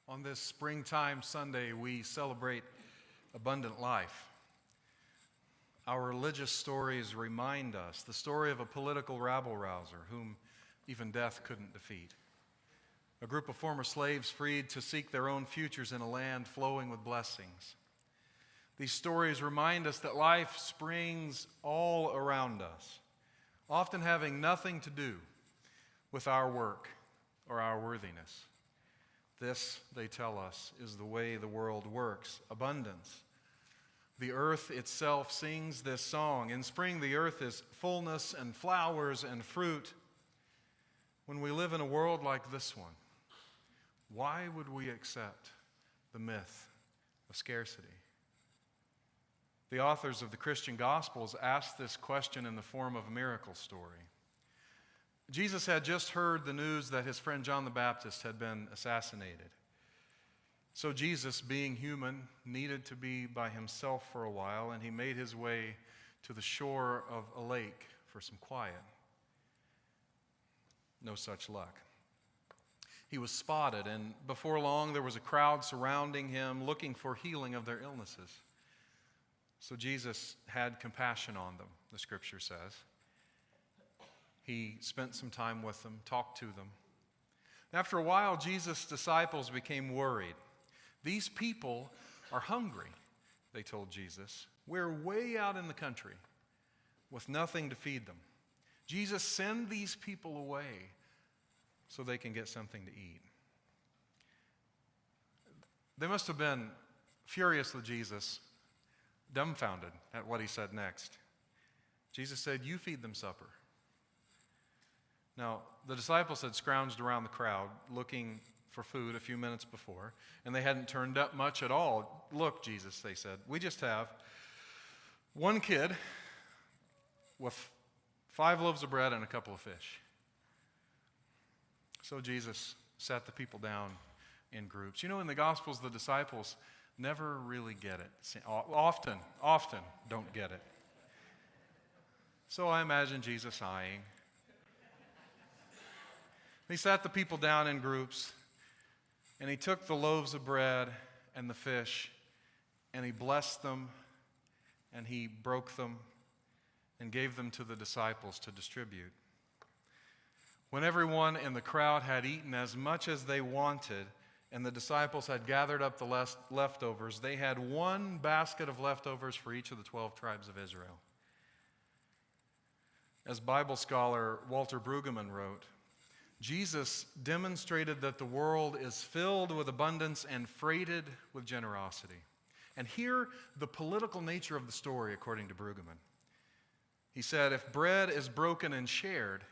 On this springtime Sunday, we celebrate abundant life. Our religious stories remind us the story of a political rabble-rouser whom even death couldn't defeat. A group of former slaves freed to seek their own futures in a land flowing with blessings. These stories remind us that life springs all around us, often having nothing to do with our work or our worthiness. This, they tell us, is the way the world works. Abundance. The earth itself sings this song. In spring, the earth is fullness and flowers and fruit. When we live in a world like this one, why would we accept the myth of scarcity? The authors of the Christian Gospels asked this question in the form of a miracle story. Jesus had just heard the news that his friend John the Baptist had been assassinated. So Jesus, being human, needed to be by himself for a while, and he made his way to the shore of a lake for some quiet. No such luck. He was spotted, and before long there was a crowd surrounding him, looking for healing of their illnesses. So Jesus had compassion on them, the scripture says. He spent some time with them, talked to them. After a while, Jesus' disciples became worried. These people are hungry, they told Jesus. We're way out in the country with nothing to feed them. Jesus, send these people away so they can get something to eat. They must have been furious with Jesus, dumbfounded at what he said next. Jesus said, "You feed them supper." Now, the disciples had scrounged around the crowd looking for food a few minutes before, and they hadn't turned up much at all. "Look, Jesus," they said, "we just have one kid with 5 loaves of bread and a couple of fish." So Jesus sat the people down in groups. You know, in the Gospels, the disciples never really get it. Often don't get it. So I imagine Jesus eyeing. He sat the people down in groups, and he took the loaves of bread and the fish, and he blessed them, and he broke them, and gave them to the disciples to distribute. When everyone in the crowd had eaten as much as they wanted, and the disciples had gathered up the leftovers, they had one basket of leftovers for each of the 12 tribes of Israel. As Bible scholar Walter Brueggemann wrote, Jesus demonstrated that the world is filled with abundance and freighted with generosity. And here, the political nature of the story, according to Brueggemann. He said, if bread is broken and shared,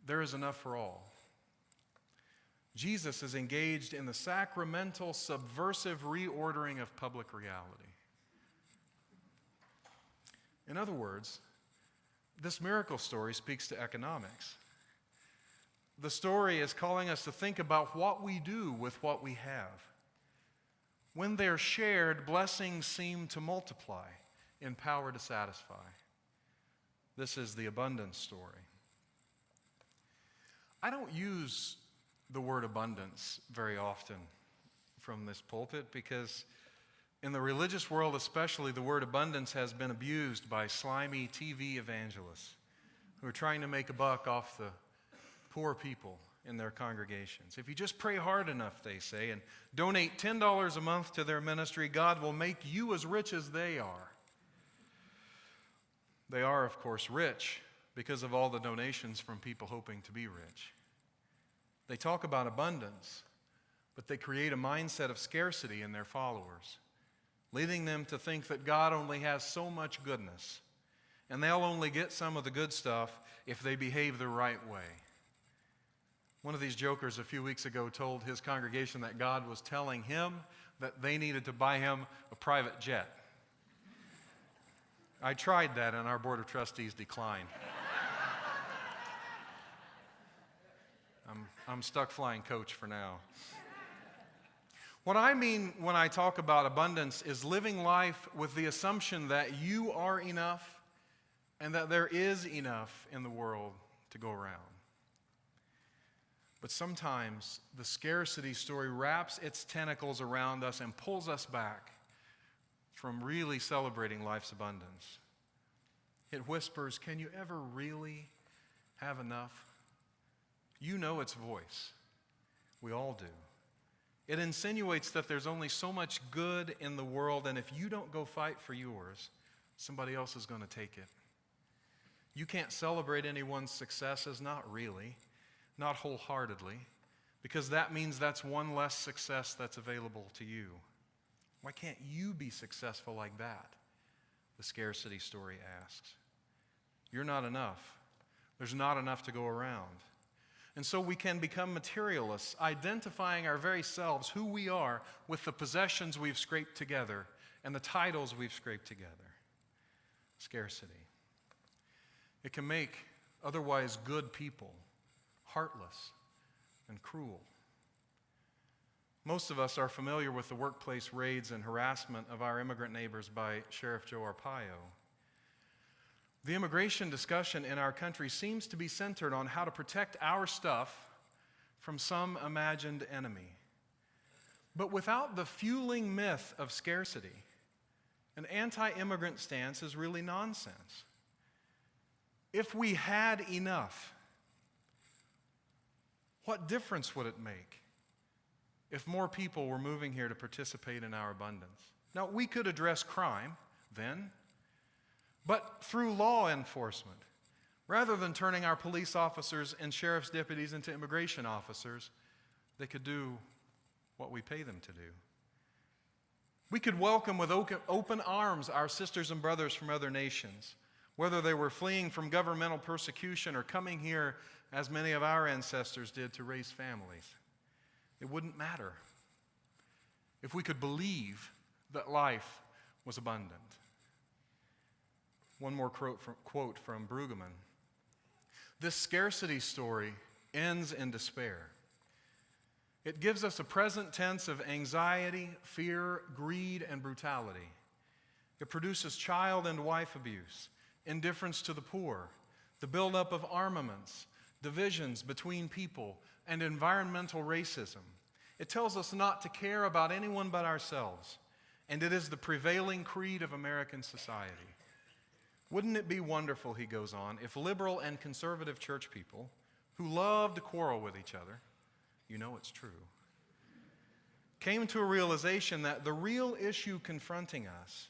there is enough for all. Jesus is engaged in the sacramental, subversive reordering of public reality. In other words, this miracle story speaks to economics. The story is calling us to think about what we do with what we have. When they're shared, blessings seem to multiply in power to satisfy. This is the abundance story. I don't use the word abundance very often from this pulpit because in the religious world especially, the word abundance has been abused by slimy TV evangelists who are trying to make a buck off the poor people in their congregations. If you just pray hard enough, they say, and donate $10 a month to their ministry, God will make you as rich as they are. They are, of course, rich because of all the donations from people hoping to be rich. They talk about abundance, but they create a mindset of scarcity in their followers, leading them to think that God only has so much goodness, and they'll only get some of the good stuff if they behave the right way. One of these jokers a few weeks ago told his congregation that God was telling him that they needed to buy him a private jet. I tried that and our board of trustees declined. I'm stuck flying coach for now. What I mean when I talk about abundance is living life with the assumption that you are enough and that there is enough in the world to go around. But sometimes the scarcity story wraps its tentacles around us and pulls us back from really celebrating life's abundance. It whispers, can you ever really have enough? You know its voice. We all do. It insinuates that there's only so much good in the world, and if you don't go fight for yours, somebody else is going to take it. You can't celebrate anyone's successes, not really, not wholeheartedly, because that means that's one less success that's available to you. Why can't you be successful like that? The scarcity story asks. You're not enough. There's not enough to go around. And so we can become materialists, identifying our very selves, who we are, with the possessions we've scraped together and the titles we've scraped together. Scarcity. It can make otherwise good people heartless and cruel. Most of us are familiar with the workplace raids and harassment of our immigrant neighbors by Sheriff Joe Arpaio. The immigration discussion in our country seems to be centered on how to protect our stuff from some imagined enemy. But without the fueling myth of scarcity, an anti-immigrant stance is really nonsense. If we had enough, what difference would it make if more people were moving here to participate in our abundance? Now, we could address crime then, but through law enforcement, rather than turning our police officers and sheriff's deputies into immigration officers, they could do what we pay them to do. We could welcome with open arms our sisters and brothers from other nations, whether they were fleeing from governmental persecution or coming here, as many of our ancestors did, to raise families. It wouldn't matter if we could believe that life was abundant. One more quote from Brueggemann. This scarcity story ends in despair. It gives us a present tense of anxiety, fear, greed, and brutality. It produces child and wife abuse, indifference to the poor, the buildup of armaments, divisions between people, and environmental racism. It tells us not to care about anyone but ourselves, and it is the prevailing creed of American society. Wouldn't it be wonderful, he goes on, if liberal and conservative church people who love to quarrel with each other, you know it's true, came to a realization that the real issue confronting us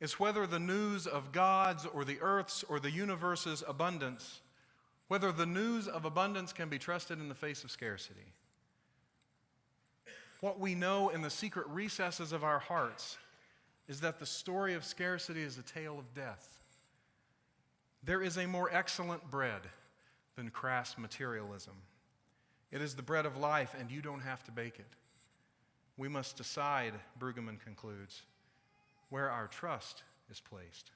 is whether the news of God's or the earth's or the universe's abundance, whether the news of abundance can be trusted in the face of scarcity. What we know in the secret recesses of our hearts is that the story of scarcity is a tale of death. There is a more excellent bread than crass materialism. It is the bread of life, and you don't have to bake it. We must decide, Brueggemann concludes, where our trust is placed.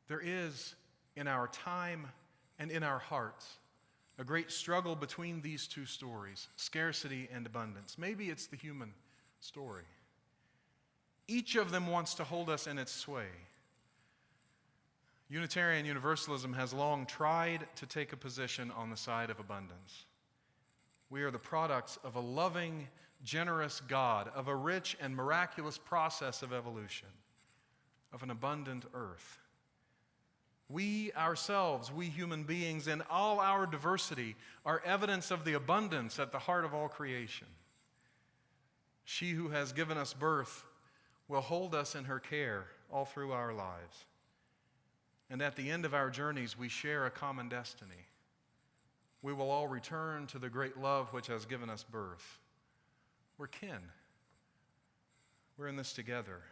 There is, in our time and in our hearts, a great struggle between these two stories, scarcity and abundance. Maybe it's the human story. Each of them wants to hold us in its sway. Unitarian Universalism has long tried to take a position on the side of abundance. We are the products of a loving, generous God, of a rich and miraculous process of evolution, of an abundant earth. We ourselves, we human beings, in all our diversity, are evidence of the abundance at the heart of all creation. She who has given us birth will hold us in her care all through our lives. And at the end of our journeys, we share a common destiny. We will all return to the great love which has given us birth. We're kin. We're in this together.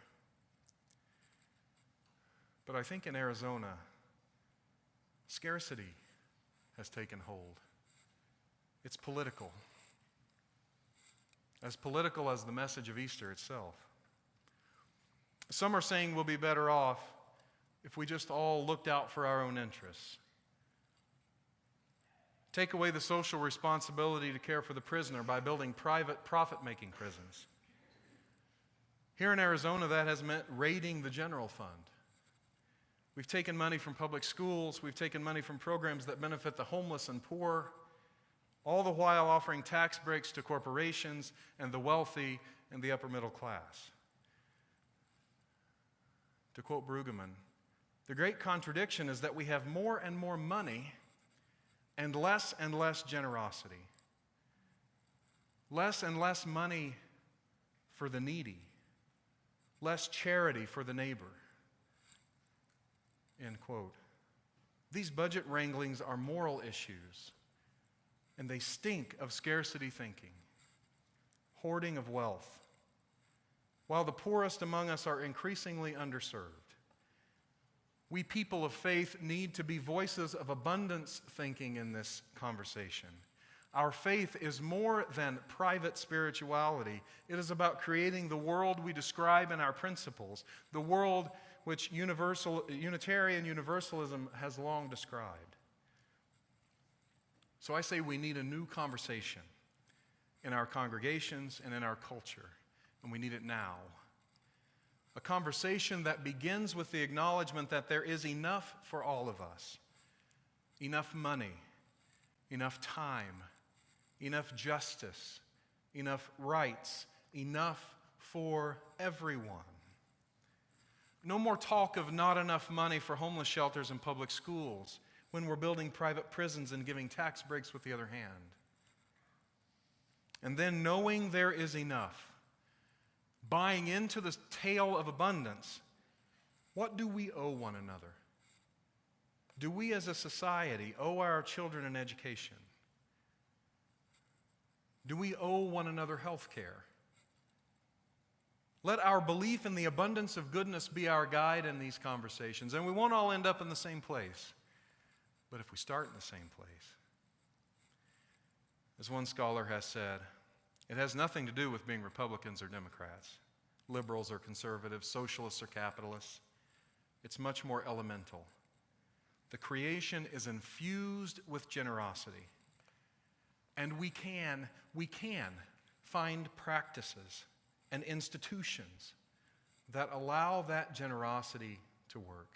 But I think in Arizona, scarcity has taken hold. It's political. As political as the message of Easter itself. Some are saying we'll be better off if we just all looked out for our own interests. Take away the social responsibility to care for the prisoner by building private profit-making prisons. Here in Arizona, that has meant raiding the general fund. We've taken money from public schools. We've taken money from programs that benefit the homeless and poor. all the while offering tax breaks to corporations and the wealthy and the upper middle class. To quote Brueggemann, the great contradiction is that we have more and more money and less generosity. Less and less money for the needy. Less charity for the neighbor. End quote. These budget wranglings are moral issues, and they stink of scarcity thinking, hoarding of wealth, while the poorest among us are increasingly underserved. We people of faith need to be voices of abundance thinking in this conversation. Our faith is more than private spirituality. It is about creating the world we describe in our principles, the world which Unitarian Universalism has long described. So I say we need a new conversation in our congregations and in our culture, and we need it now. A conversation that begins with the acknowledgement that there is enough for all of us. Enough money, enough time, enough justice, enough rights, enough for everyone. No more talk of not enough money for homeless shelters and public schools when we're building private prisons and giving tax breaks with the other hand. And then knowing there is enough, buying into the tale of abundance, what do we owe one another? Do we as a society owe our children an education? Do we owe one another health care? Let our belief in the abundance of goodness be our guide in these conversations, and we won't all end up in the same place, but if we start in the same place. As one scholar has said, it has nothing to do with being Republicans or Democrats, liberals or conservatives, socialists or capitalists. It's much more elemental. The creation is infused with generosity. And we can find practices and institutions that allow that generosity to work.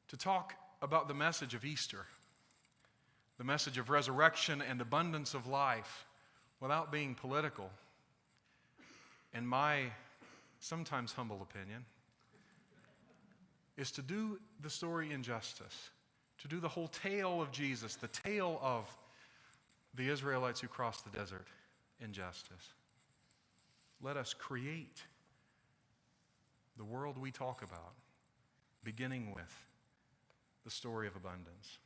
To talk about the message of Easter, the message of resurrection and abundance of life, without being political, in my sometimes humble opinion, is to do the story injustice, to do the whole tale of Jesus, the tale of the Israelites who crossed the desert, injustice. Let us create the world we talk about, beginning with the story of abundance.